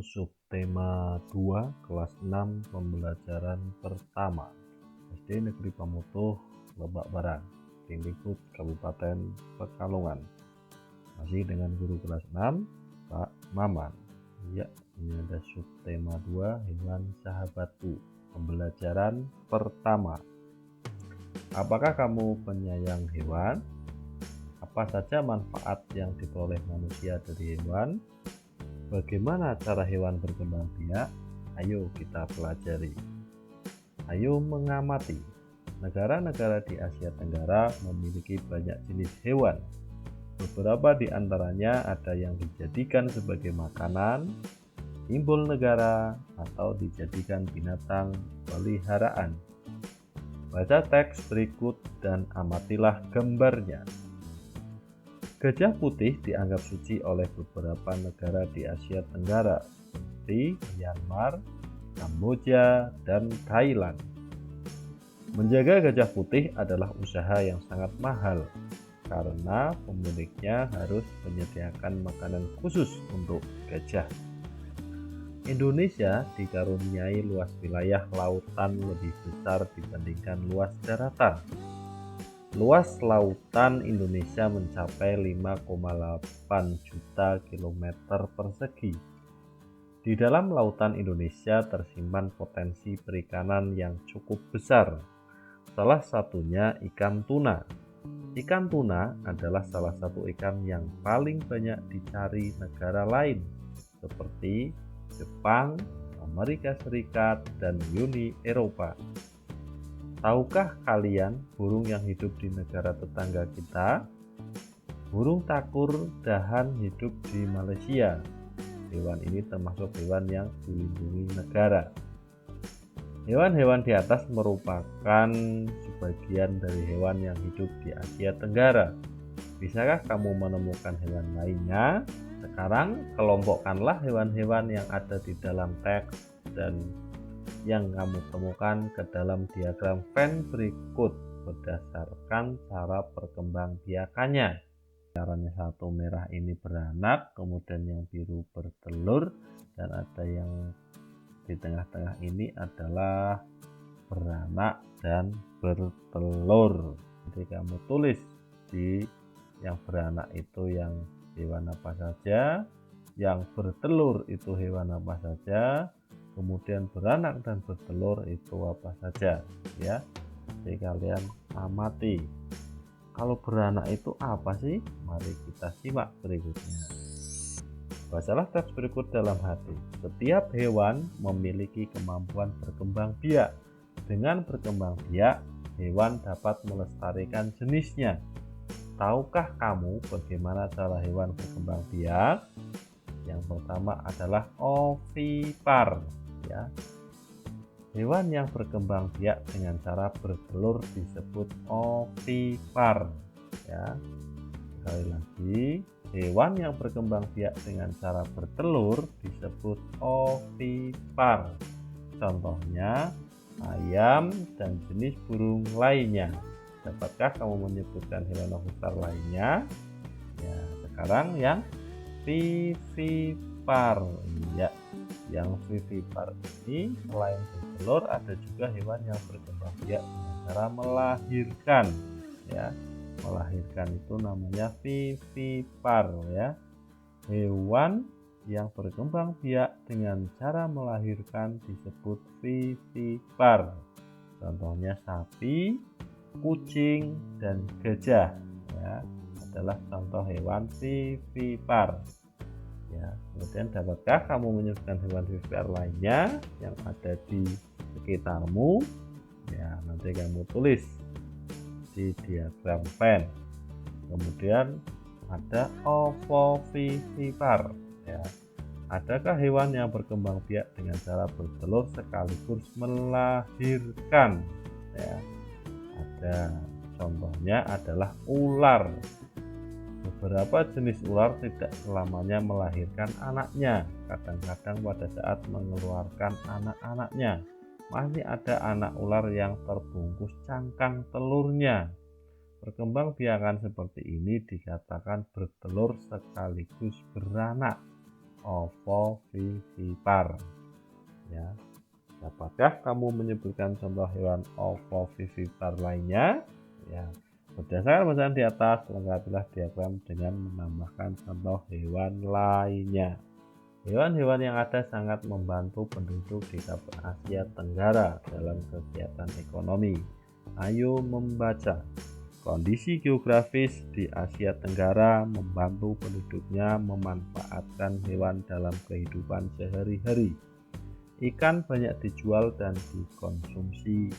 subtema 2 kelas 6 pembelajaran pertama SD Negeri Pamutuh, Lebak Barat, Lingkut Kabupaten Pekalongan. Masih dengan guru kelas 6 Pak Maman. Ya, ini ada subtema 2 hewan sahabatku, pembelajaran pertama. Apakah kamu penyayang hewan? Apa saja manfaat yang diperoleh manusia dari hewan? Bagaimana cara hewan berkembang biak? Ayo kita pelajari. Ayo mengamati. Negara-negara di Asia Tenggara memiliki banyak jenis hewan. Beberapa di antaranya ada yang dijadikan sebagai makanan, simbol negara, atau dijadikan binatang peliharaan. Baca teks berikut dan amatilah gambarnya. Gajah putih dianggap suci oleh beberapa negara di Asia Tenggara seperti Myanmar, Kamboja, dan Thailand. Menjaga gajah putih adalah usaha yang sangat mahal karena pemiliknya harus menyediakan makanan khusus untuk gajah. Indonesia dikaruniai luas wilayah lautan lebih besar dibandingkan luas daratan. Luas lautan Indonesia mencapai 5,8 juta kilometer persegi. Di dalam lautan Indonesia tersimpan potensi perikanan yang cukup besar. Salah satunya ikan tuna. Ikan tuna adalah salah satu ikan yang paling banyak dicari negara lain, seperti Jepang, Amerika Serikat, dan Uni Eropa. Tahukah kalian burung yang hidup di negara tetangga kita? Burung takur dahan hidup di Malaysia. Hewan ini termasuk hewan yang dilindungi negara. Hewan-hewan di atas merupakan sebagian dari hewan yang hidup di Asia Tenggara. Bisakah kamu menemukan hewan lainnya? Sekarang kelompokkanlah hewan-hewan yang ada di dalam teks dan yang kamu temukan ke dalam diagram Venn berikut berdasarkan cara perkembangbiakannya. Caranya satu merah ini beranak, kemudian yang biru bertelur, dan ada yang di tengah-tengah ini adalah beranak dan bertelur. Jadi kamu tulis di yang beranak itu yang hewan apa saja, yang bertelur itu hewan apa saja, kemudian beranak dan bertelur itu apa saja, ya. Jadi kalian amati. Kalau beranak itu apa sih? Mari kita simak berikutnya. Bacalah teks berikut dalam hati. Setiap hewan memiliki kemampuan berkembang biak. Dengan berkembang biak, hewan dapat melestarikan jenisnya. Tahukah kamu bagaimana cara hewan berkembang biak? Yang pertama adalah ovipar. Ya. Hewan yang berkembang biak dengan cara bertelur disebut ovipar. Ya. Sekali lagi, hewan yang berkembang biak dengan cara bertelur disebut ovipar. Contohnya ayam dan jenis burung lainnya. Dapatkah kamu menyebutkan hewan ovipar lainnya? Ya, sekarang yang vivipar. Ya, yang vivipar ini selain bertelur ada juga hewan yang berkembang biak dengan cara melahirkan. Ya, melahirkan itu namanya vivipar. Ya, hewan yang berkembang biak dengan cara melahirkan disebut vivipar. Contohnya sapi, kucing, dan gajah. Ya, adalah contoh hewan vivipar. Ya, kemudian dapatkah kamu menyebutkan hewan vivipar lainnya yang ada di sekitarmu? Ya, nanti kamu tulis di diagram Venn. Kemudian ada ovovivipar. Ya, adakah hewan yang berkembang biak dengan cara bertelur sekaligus melahirkan? Ya, ada. Contohnya adalah ular. Beberapa jenis ular tidak selamanya melahirkan anaknya. Kadang-kadang pada saat mengeluarkan anak-anaknya, masih ada anak ular yang terbungkus cangkang telurnya. Perkembangbiakan seperti ini dikatakan bertelur sekaligus beranak. ovovivipar. Ya, dapatkah kamu menyebutkan contoh hewan ovovivipar lainnya? Ya, berdasarkan bacaan di atas, lengkapilah diagram dengan menambahkan contoh hewan lainnya. Hewan-hewan yang ada sangat membantu penduduk di Asia Tenggara dalam kegiatan ekonomi. Ayo membaca. Kondisi geografis di Asia Tenggara membantu penduduknya memanfaatkan hewan dalam kehidupan sehari-hari. Ikan banyak dijual dan dikonsumsi.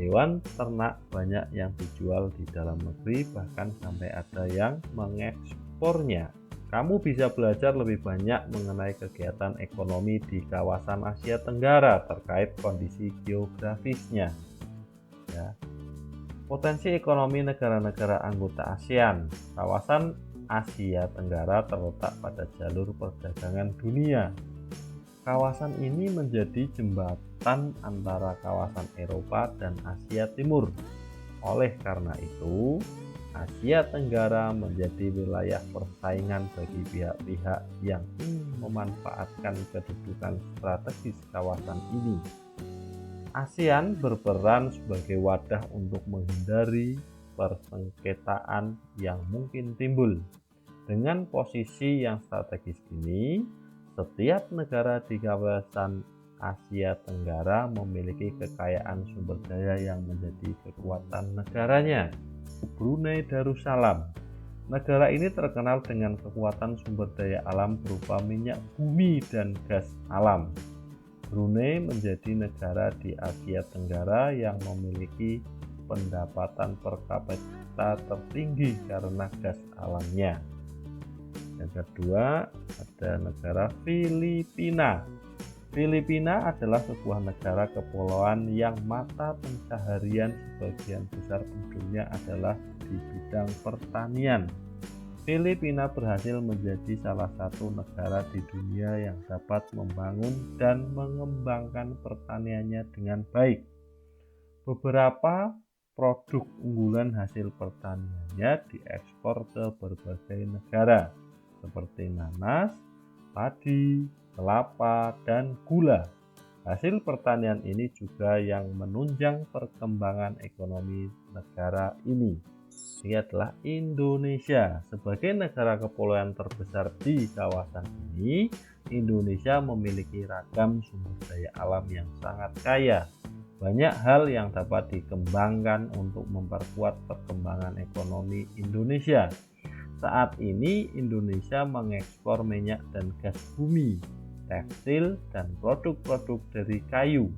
Hewan ternak banyak yang dijual di dalam negeri, bahkan sampai ada yang mengekspornya. Kamu bisa belajar lebih banyak mengenai kegiatan ekonomi di kawasan Asia Tenggara terkait kondisi geografisnya. Ya. Potensi ekonomi negara-negara anggota ASEAN. Kawasan Asia Tenggara terletak pada jalur perdagangan dunia. Kawasan ini menjadi jembatan antara kawasan Eropa dan Asia Timur. Oleh karena itu, Asia Tenggara menjadi wilayah persaingan bagi pihak-pihak yang ingin memanfaatkan kedudukan strategis kawasan ini. ASEAN berperan sebagai wadah untuk menghindari persengketaan yang mungkin timbul. Dengan posisi yang strategis ini, setiap negara di kawasan Asia Tenggara memiliki kekayaan sumber daya yang menjadi kekuatan negaranya. Brunei Darussalam. Negara ini terkenal dengan kekuatan sumber daya alam berupa minyak bumi dan gas alam. Brunei menjadi negara di Asia Tenggara yang memiliki pendapatan per kapita tertinggi karena gas alamnya. Yang kedua, ada negara Filipina. Filipina adalah sebuah negara kepulauan yang mata pencaharian sebagian besar penduduknya adalah di bidang pertanian. Filipina berhasil menjadi salah satu negara di dunia yang dapat membangun dan mengembangkan pertaniannya dengan baik. Beberapa produk unggulan hasil pertaniannya diekspor ke berbagai negara seperti nanas, padi, kelapa, dan gula. Hasil pertanian ini juga yang menunjang perkembangan ekonomi negara ini. Ini adalah Indonesia. Sebagai negara kepulauan terbesar di kawasan ini, Indonesia memiliki ragam sumber daya alam yang sangat kaya. Banyak hal yang dapat dikembangkan untuk memperkuat perkembangan ekonomi Indonesia. Saat ini Indonesia mengekspor minyak dan gas bumi, tekstil, dan produk-produk dari kayu.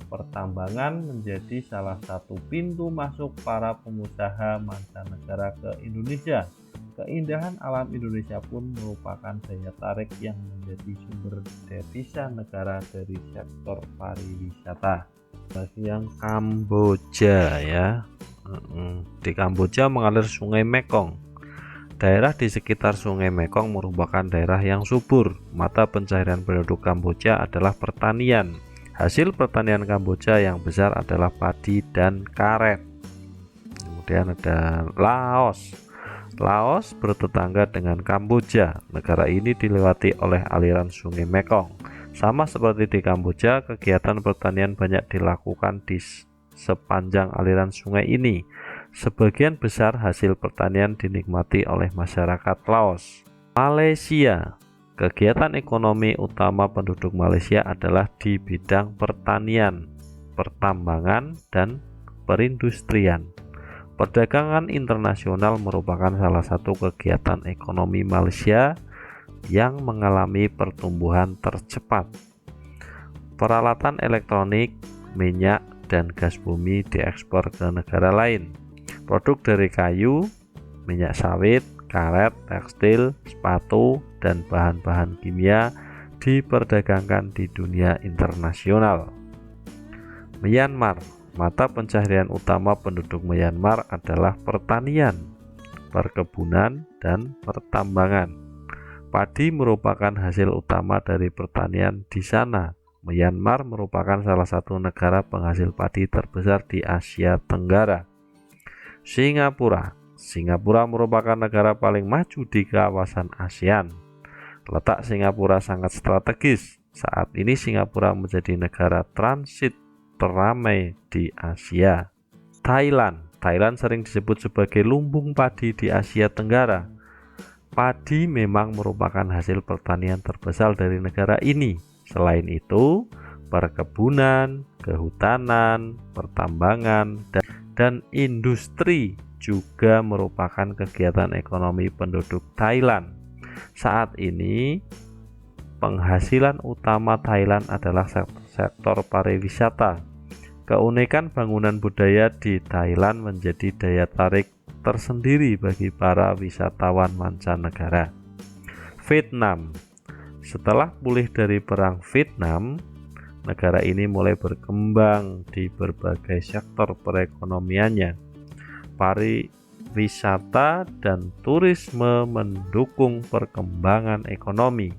Pertambangan menjadi salah satu pintu masuk para pengusaha mancanegara ke Indonesia. Keindahan alam Indonesia pun merupakan daya tarik yang menjadi sumber devisa negara dari sektor pariwisata. Bagi yang Kamboja ya, di Kamboja mengalir Sungai Mekong. Daerah di sekitar Sungai Mekong merupakan daerah yang subur. Mata pencaharian penduduk Kamboja adalah pertanian. Hasil pertanian Kamboja yang besar adalah padi dan karet. Kemudian ada Laos. Laos bertetangga dengan Kamboja. Negara ini dilewati oleh aliran Sungai Mekong. Sama seperti di Kamboja, kegiatan pertanian banyak dilakukan di sepanjang aliran sungai ini. Sebagian besar hasil pertanian dinikmati oleh masyarakat Laos. Malaysia. Kegiatan ekonomi utama penduduk Malaysia adalah di bidang pertanian, pertambangan, dan perindustrian. Perdagangan internasional merupakan salah satu kegiatan ekonomi Malaysia yang mengalami pertumbuhan tercepat. Peralatan elektronik, minyak, dan gas bumi diekspor ke negara lain. Produk dari kayu, minyak sawit, karet, tekstil, sepatu, dan bahan-bahan kimia diperdagangkan di dunia internasional. Myanmar. Mata pencaharian utama penduduk Myanmar adalah pertanian, perkebunan, dan pertambangan. Padi merupakan hasil utama dari pertanian di sana. Myanmar merupakan salah satu negara penghasil padi terbesar di Asia Tenggara. Singapura. Singapura merupakan negara paling maju di kawasan ASEAN. Letak Singapura sangat strategis. Saat ini Singapura menjadi negara transit teramai di Asia. Thailand sering disebut sebagai lumbung padi di Asia Tenggara. Padi memang merupakan hasil pertanian terbesar dari negara ini. Selain itu, perkebunan, kehutanan, pertambangan, dan industri juga merupakan kegiatan ekonomi penduduk Thailand. Saat ini, penghasilan utama Thailand adalah sektor pariwisata. Keunikan bangunan budaya di Thailand menjadi daya tarik tersendiri bagi para wisatawan mancanegara. Vietnam. Setelah pulih dari perang Vietnam, negara ini mulai berkembang di berbagai sektor perekonomiannya. Pariwisata dan turisme mendukung perkembangan ekonomi.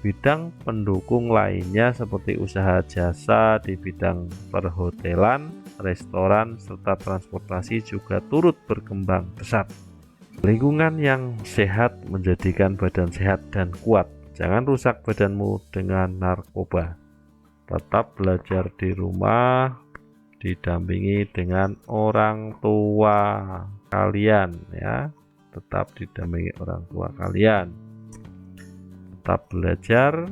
Bidang pendukung lainnya seperti usaha jasa di bidang perhotelan, restoran, serta transportasi juga turut berkembang pesat. Lingkungan yang sehat menjadikan badan sehat dan kuat. Jangan rusak badanmu dengan narkoba. Tetap belajar di rumah, didampingi dengan orang tua kalian ya. Tetap didampingi orang tua kalian. Tetap belajar